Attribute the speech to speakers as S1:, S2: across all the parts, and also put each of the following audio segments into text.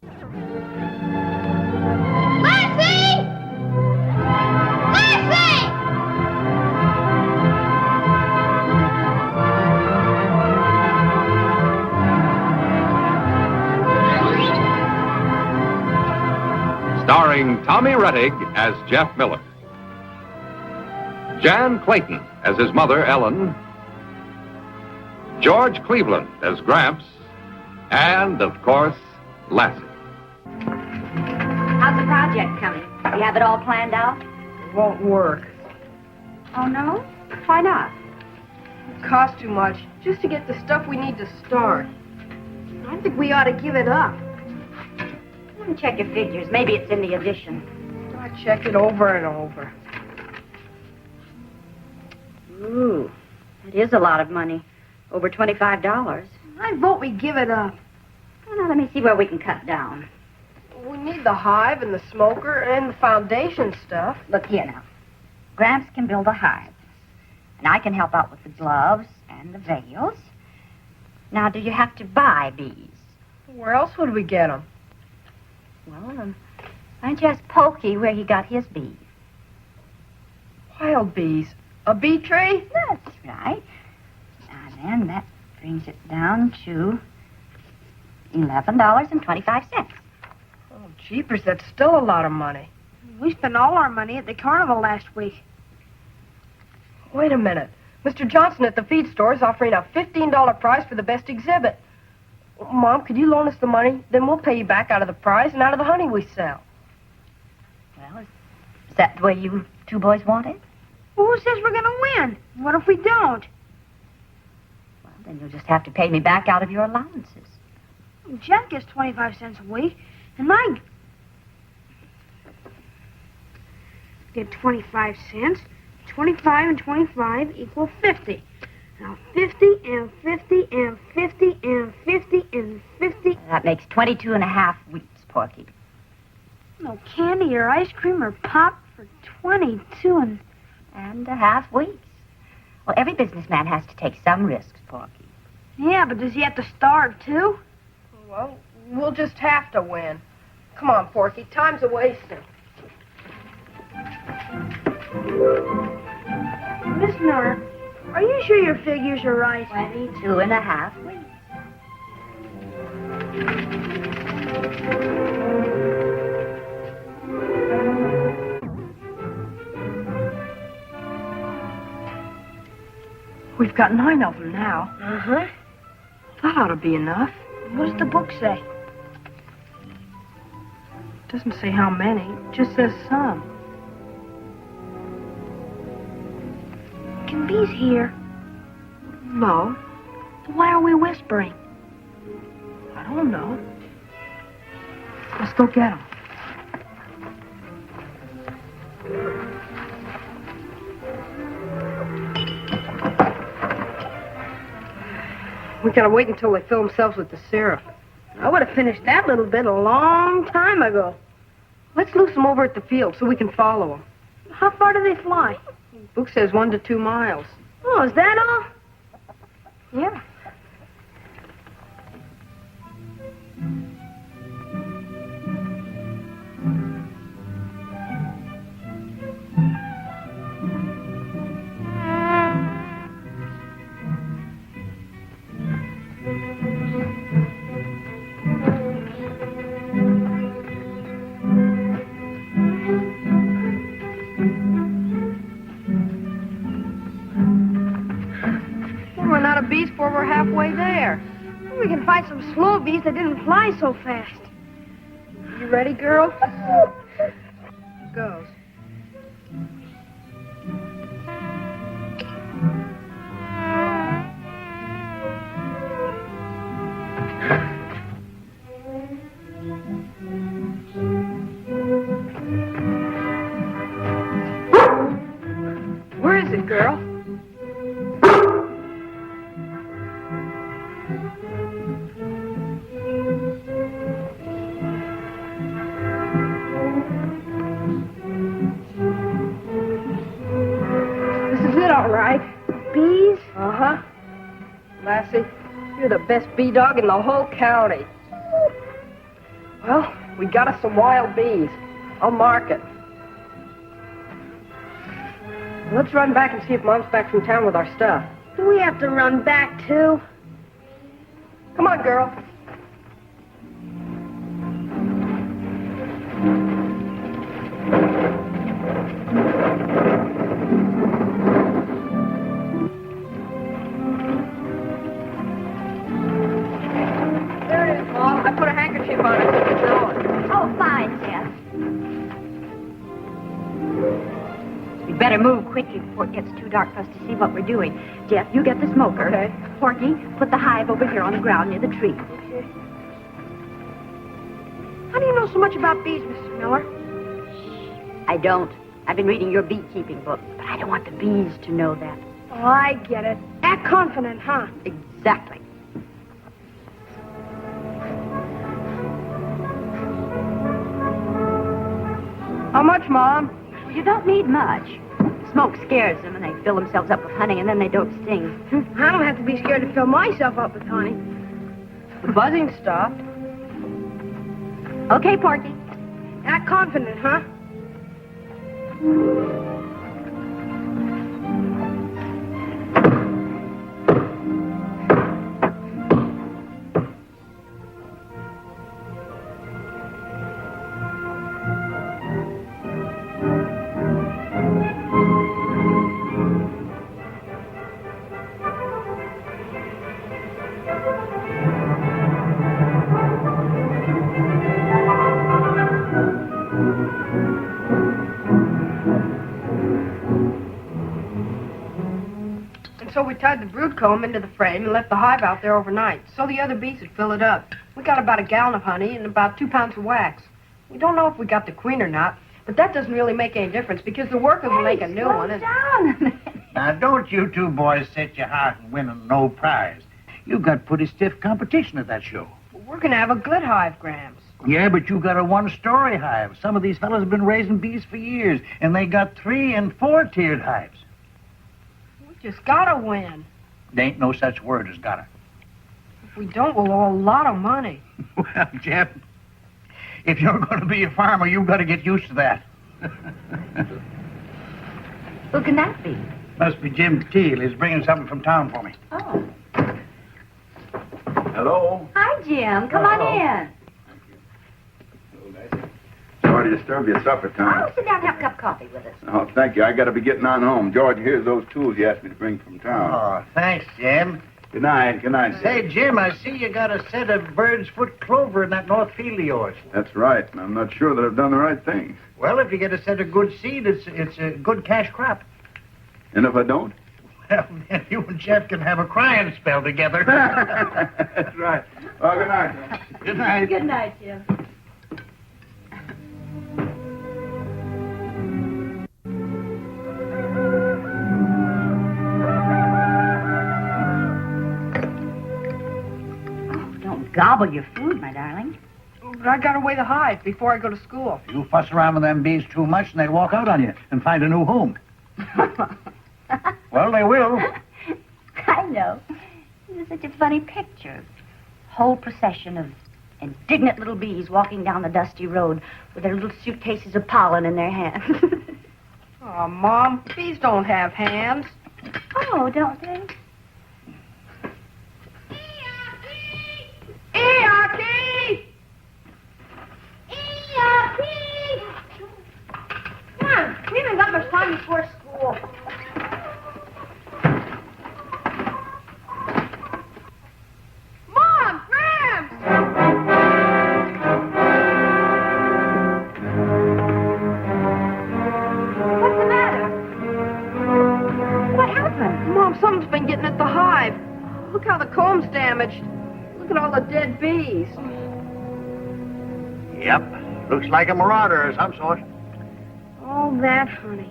S1: Lassie! Lassie!
S2: Starring Tommy Rettig as Jeff Miller, Jan Clayton as his mother, Ellen, George Cleveland as Gramps, and, of course, Lassie.
S3: How's the project coming? You have it all planned out?
S4: It won't work.
S3: Oh, no? Why not?
S4: It costs too much just to get the stuff we need to start.
S1: I think we ought to give it up.
S3: Let me check your figures. Maybe it's in the addition.
S4: I check it over and over.
S3: Ooh, that is a lot of money. Over $25.
S1: I vote we give it up.
S3: Well, now, let me see where we can cut down.
S4: We need the hive and the smoker and the foundation stuff.
S3: Look here now. Gramps can build a hive. And I can help out with the gloves and the veils. Now, do you have to buy bees?
S4: Where else would we get them?
S3: Well, why don't you ask Pokey where he got his bees?
S4: Wild bees. A bee tree?
S3: That's right. Now, then, that brings it down to $11.25.
S4: Oh, jeepers, that's still a lot of money.
S1: We spent all our money at the carnival last week.
S4: Wait a minute. Mr. Johnson at the feed store is offering a $15 prize for the best exhibit. Mom, could you loan us the money? Then we'll pay you back out of the prize and out of the honey we sell.
S3: Well, is that the way you two boys want it?
S1: Well, who says we're going to win? What if we don't?
S3: Well, then you'll just have to pay me back out of your allowances.
S1: Jack gets 25 cents a week, and Mike get 25 cents. 25 and 25 equal 50. Now 50 and 50 and 50 and 50 and 50.
S3: That makes 22 and a half weeks, Porky.
S1: No candy or ice cream or pop for 22
S3: and a half weeks. Well, every businessman has to take some risks, Porky.
S1: Yeah, but does he have to starve, too?
S4: Well, we'll just have to win. Come on, Porky. Time's a wasting.
S1: Miss Miller, are you sure your figures are right?
S3: 22 and a half weeks.
S4: We've got 9 of them now.
S1: Uh-huh.
S4: That ought to be enough.
S1: What does the book say?
S4: Doesn't say how many, just says some.
S1: Can bees hear?
S4: No,
S1: Then why are we whispering?
S4: I don't know. Let's go get them. We gotta wait until they fill themselves with the syrup.
S1: I would have finished that little bit a long time ago.
S4: Let's loose them over at the field so we can follow them.
S1: How far do they fly?
S4: The book says 1 to 2 miles.
S1: Oh, is that all?
S4: Yeah. We're out of bees before we're halfway there.
S1: We can find some slow bees that didn't fly so fast.
S4: You ready, girl? Goes. Where is it, girl? All right.
S1: Bees?
S4: Uh-huh. Lassie, you're the best bee dog in the whole county. Well, we got us some wild bees. I'll mark it. Let's run back and see if Mom's back from town with our stuff.
S1: Do we have to run back, too?
S4: Come on, girl. There it is, Mom. I put a handkerchief on it so you can know it.
S3: Oh, fine, Jeff. We'd better move quickly before it gets too dark for us to see what we're doing. Jeff, you get the smoker.
S4: Okay.
S3: Porky, put the hive over here on the ground near the tree.
S1: How do you know so much about bees, Mr. Miller?
S3: I don't. I've been reading your beekeeping book, but I don't want the bees to know that.
S1: Oh, I get it. Act confident, huh?
S3: Exactly.
S4: How much, Mom?
S3: Well, you don't need much. Smoke scares them, and they fill themselves up with honey, and then they don't sting.
S1: I don't have to be scared to fill myself up with honey.
S4: The buzzing stopped.
S3: Okay, Porky.
S1: Act confident, huh?
S4: So we tied the brood comb into the frame and left the hive out there overnight, so the other bees would fill it up. We got about a gallon of honey and about 2 pounds of wax. We don't know if we got the queen or not, but that doesn't really make any difference because the workers will make a new one. And...
S3: down.
S5: Now, don't you two boys set your heart on winning no prize. You got pretty stiff competition at that show.
S4: We're going to have a good hive, Gramps.
S5: Yeah, but you got a one-story hive. Some of these fellas have been raising bees for years, and they got 3- and 4-tiered hives.
S4: We just got to win.
S5: There ain't no such word as gotta.
S4: If we don't, we'll owe a lot of money.
S5: Well, Jeff, if you're going to be a farmer, you've got to get used to that.
S3: Who can that be?
S5: Must be Jim Teal. He's bringing something from town for me.
S3: Oh.
S2: Hello?
S3: Hi, Jim. Come on in.
S2: Sorry to disturb you at supper time.
S3: Oh, sit down and have a cup of coffee with us.
S2: Oh, thank you. I got to be getting on home. George, here's those tools you asked me to bring from town.
S5: Oh, thanks, Jim.
S2: Good night. Good night.
S5: Say, Jim, I see you got a set of bird's foot clover in that north field of yours.
S2: That's right. And I'm not sure that I've done the right thing.
S5: Well, if you get a set of good seed, it's a good cash crop.
S2: And if I don't?
S5: Well, then you and Jeff can have a crying spell together.
S2: That's right. Well, good night.
S5: Good night.
S3: Good night, Jim. Gobble your food, my darling.
S4: But I got to weigh the hive before I go to school.
S5: You fuss around with them bees too much and they walk out on you and find a new home. Well, they will.
S3: I know. It's such a funny picture. Whole procession of indignant little bees walking down the dusty road with their little suitcases of pollen in their hands.
S4: Oh, Mom, bees don't have hands.
S3: Oh, don't they?
S1: E-R-P! E-R-P! Come on, we haven't got much time before school. Mom! Gramps!
S3: What's the matter? What happened?
S4: Mom, something's been getting at the hive. Look how the comb's damaged. Look at all the dead bees.
S5: Yep. Looks like a marauder of some sort.
S1: All that honey.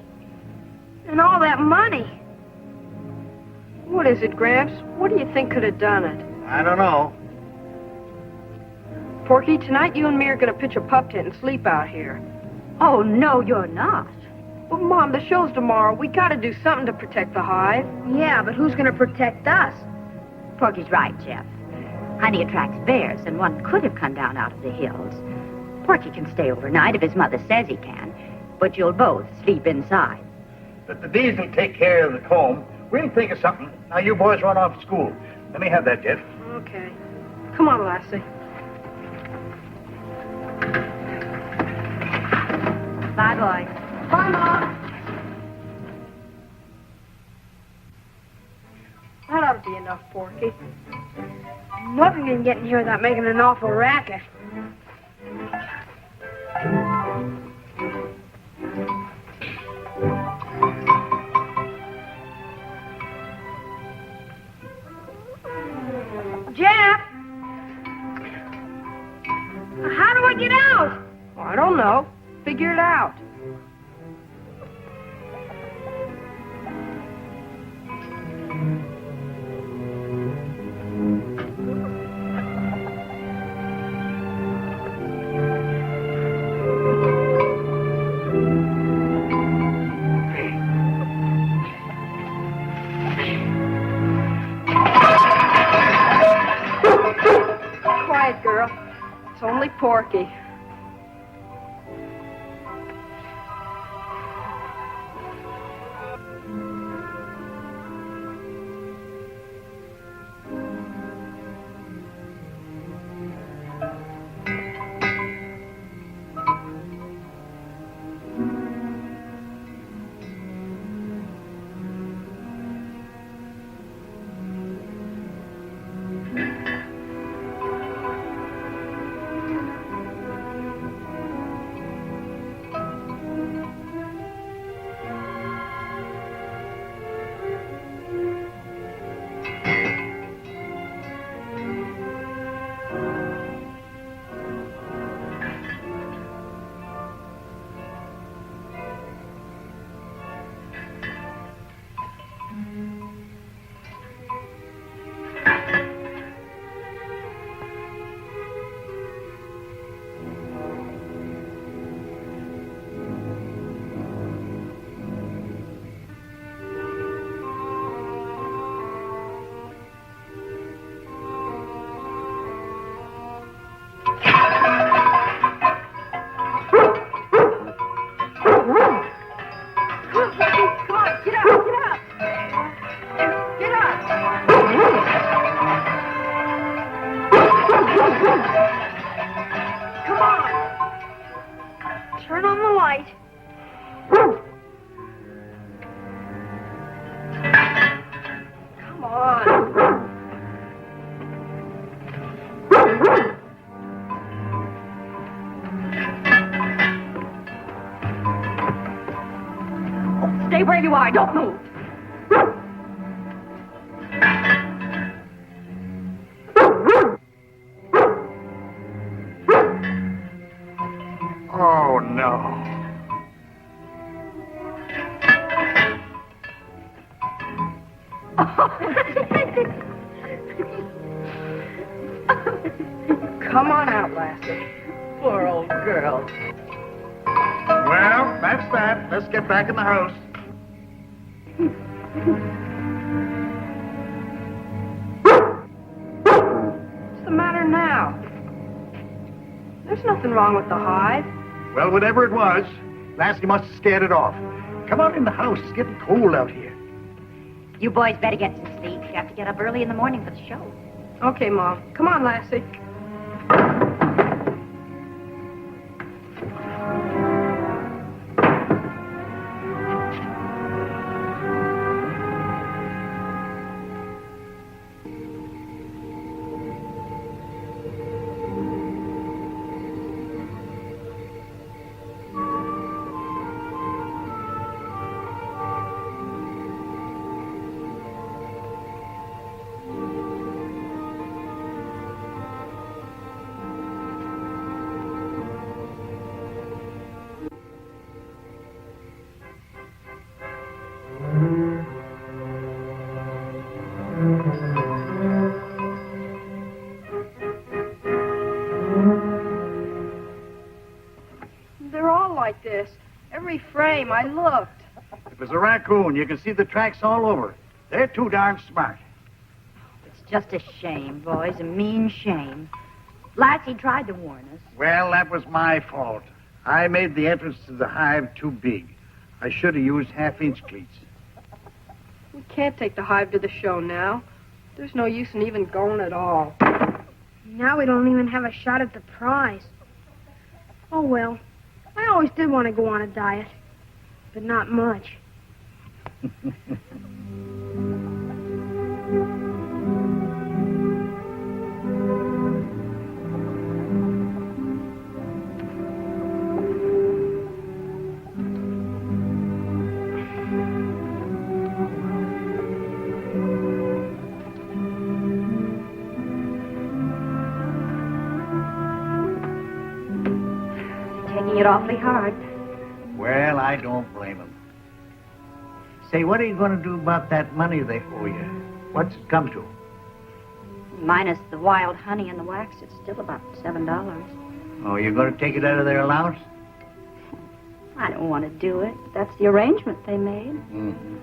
S1: And all that money.
S4: What is it, Gramps? What do you think could have done it?
S5: I don't know.
S4: Porky, tonight you and me are going to pitch a pup tent and sleep out here.
S3: Oh, no, you're not.
S4: But, Mom, the show's tomorrow. We got to do something to protect the hive.
S1: Yeah, but who's going to protect us?
S3: Porky's right, Jeff. Honey attracts bears, and one could have come down out of the hills. Porky can stay overnight if his mother says he can, but you'll both sleep inside.
S5: But the bees will take care of the comb. We'll think of something. Now, you boys run off to school. Let me have that, Jeff.
S4: Okay. Come on, Lassie.
S3: Bye, boys.
S4: Bye, Mom. That ought to be enough, Porky.
S1: Nothing can get in here without making an awful racket. Jeff! How do I get out?
S4: Oh, I don't know. Figure it out. Quiet, girl. It's only Porky.
S1: Turn on the light.
S4: Come on.
S3: Stay where you are. Don't move.
S5: Oh, no.
S4: Come on out, Lassie.
S3: Poor old girl.
S5: Well, that's that. Let's get back in the house.
S4: What's the matter now? There's nothing wrong with the hive.
S5: Well, whatever it was, Lassie must have scared it off. Come on in the house. It's getting cold out here.
S3: You boys better get some sleep. You have to get up early in the morning for the show.
S4: Okay, Mom. Come on, Lassie. They're all like this. Every frame, I looked.
S5: If it's a raccoon, you can see the tracks all over. They're too darn smart.
S4: It's
S3: Just a shame, boys, a mean shame. Lassie tried to warn us.
S5: Well, that was my fault. I made the entrance to the hive too big. I should have used half-inch cleats.
S4: We can't take the hive to the show now. There's no use in even going at all.
S1: Now we don't even have a shot at the prize. Oh, well. I always did want to go on a diet. But not much.
S3: Taking it awfully hard.
S5: Well, I don't blame him. Say, what are you going to do about that money they owe you? What's it come to?
S3: Minus the wild honey and the wax, it's still about $7.
S5: Oh, you're going to take it out of their allowance?
S3: I don't want to do it. That's the arrangement they made.
S5: Mm-hmm.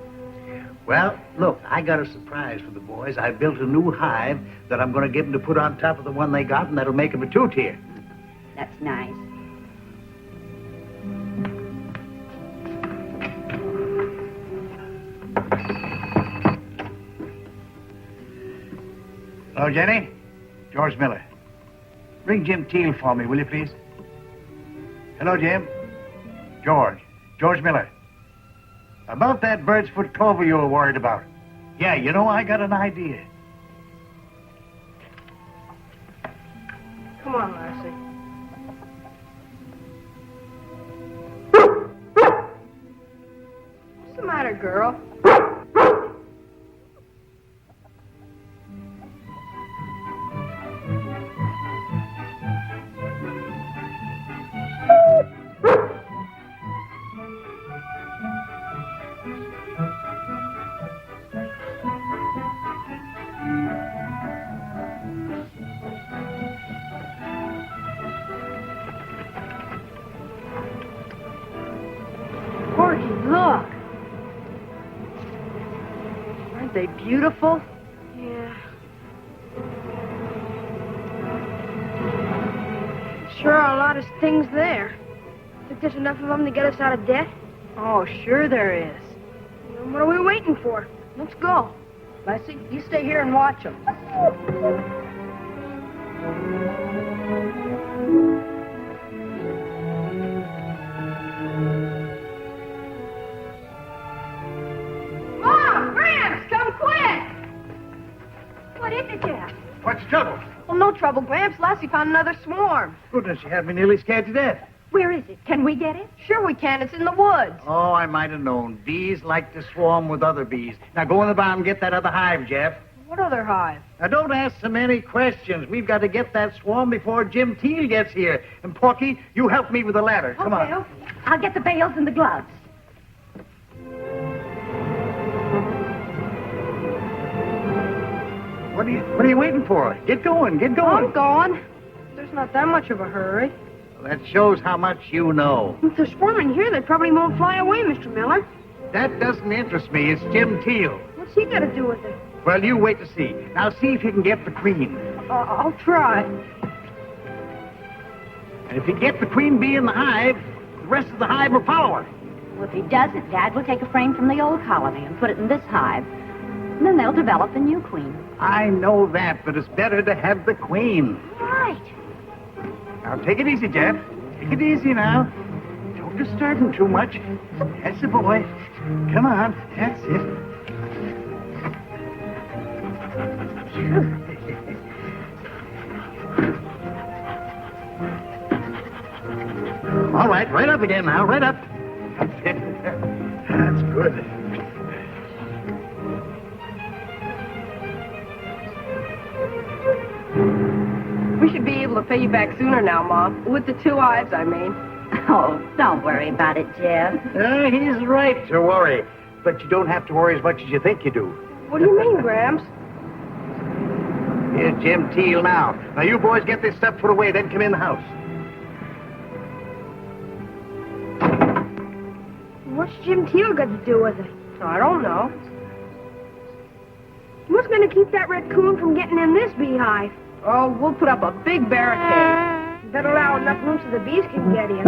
S5: Well, look, I got a surprise for the boys. I built a new hive that I'm going to get them to put on top of the one they got, and that'll make them a two-tier.
S3: That's nice.
S5: Hello, Jenny. George Miller. Ring Jim Teal for me, will you, please? Hello, Jim. George Miller. About that bird's foot clover you were worried about. Yeah, you know, I got an idea.
S4: Come on, Lassie. What's the matter, girl?
S1: Porky, look.
S4: Aren't they beautiful?
S1: Yeah. Sure are a lot of things there. Think there's enough of them to get us out of debt?
S4: Oh, sure there is.
S1: Then what are we waiting for? Let's go.
S4: Lassie, you stay here and watch them. Mom! Gramps, come quick!
S3: What is it, Jeff?
S5: What's the trouble?
S4: Well, no trouble, Gramps. Lassie found another swarm.
S5: Goodness, you have me nearly scared to death.
S3: Where is it? Can we get it?
S4: Sure we can. It's in the woods.
S5: Oh, I might have known. Bees like to swarm with other bees. Now go in the barn and get that other hive, Jeff.
S4: What other hive?
S5: Now don't ask so many questions. We've got to get that swarm before Jim Teal gets here. And Porky, you help me with the ladder. Come on.
S3: Okay. I'll get the bales and the gloves.
S5: What are you waiting for? Get going, get going.
S4: I'm going. There's not that much of a hurry.
S5: That shows how much you know.
S1: If they're swarming here, they probably won't fly away, Mr. Miller.
S5: That doesn't interest me. It's Jim Teal.
S1: What's he got to do with it?
S5: Well, you wait to see. Now see if you can get the queen.
S4: I'll try.
S5: And if you get the queen bee in the hive, the rest of the hive will follow her.
S3: Well, if he doesn't, Dad, we'll take a frame from the old colony and put it in this hive. And then they'll develop a new queen.
S5: I know that, but it's better to have the queen.
S3: Right.
S5: Now, take it easy, Jeff. Take it easy now. Don't disturb him too much. That's the boy. Come on. That's it. All right up again now. Right up. That's it. That's good.
S4: We should be able to pay you back sooner now, Mom. With the 2 hives, I mean.
S3: Oh, don't worry about it, Jeff.
S5: He's right to worry. But you don't have to worry as much as you think you do.
S4: What do you mean, Gramps?
S5: Here's Jim Teal now. Now, you boys get this stuff put away, then come in the house.
S1: What's Jim Teal got to do with it?
S4: I don't know.
S1: What's going to keep that raccoon from getting in this beehive?
S4: Oh, we'll put up a big barricade.
S1: That'll allow enough room so the bees can get in.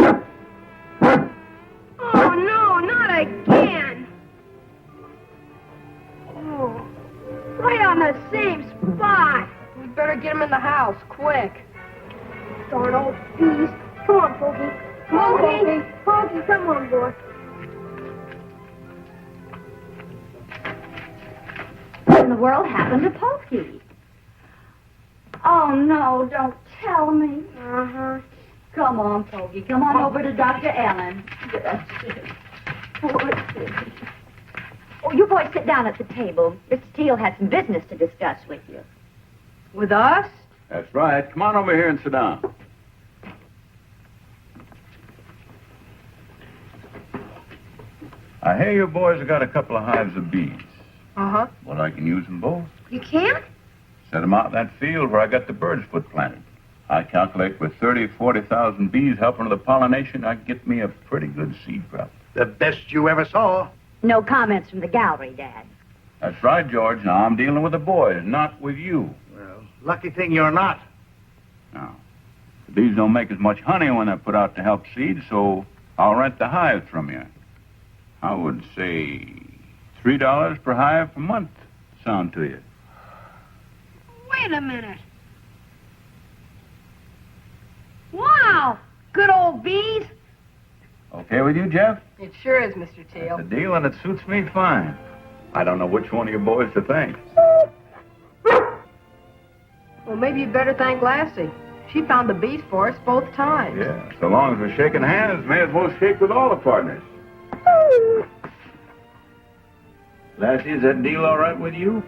S1: Oh, no, not again. Oh, right on the same spot.
S4: We better get him in the house, quick.
S1: Darn old bees. Come on, Pokey. Come on, Pokey. Pokey, come on, boy.
S3: What in the world happened to Pokey? Oh, no, don't tell me.
S1: Uh-huh.
S3: Come on, Pokey. Come on over to Dr. Ellen. That's it. Poor thing. Oh, you boys sit down at the table. Mr. Teal has some business to discuss with you.
S4: With us?
S2: That's right. Come on over here and sit down. I hear you boys have got a couple of hives of bees.
S4: Uh-huh.
S2: Well, I can use them both.
S1: You can't?
S2: Set them out in that field where I got the bird's foot planted. I calculate with 40,000 bees helping with the pollination, I can get me a pretty good seed crop.
S5: The best you ever saw.
S3: No comments from the gallery, Dad.
S2: That's right, George. Now, I'm dealing with the boys, not with you.
S5: Well, lucky thing you're not.
S2: Now, the bees don't make as much honey when they're put out to help seed, so I'll rent the hive from you. I would say $3 per hive per month. Sound to you?
S1: Wait a minute. Wow! Good old bees.
S2: Okay with you, Jeff?
S4: It sure is, Mr. Teal.
S2: The deal, and it suits me fine. I don't know which one of you boys to thank.
S4: Well, maybe you'd better thank Lassie. She found the bees for us both times.
S2: Yeah, so long as we're shaking hands, may as well shake with all the partners. Lassie, is that deal all right with you?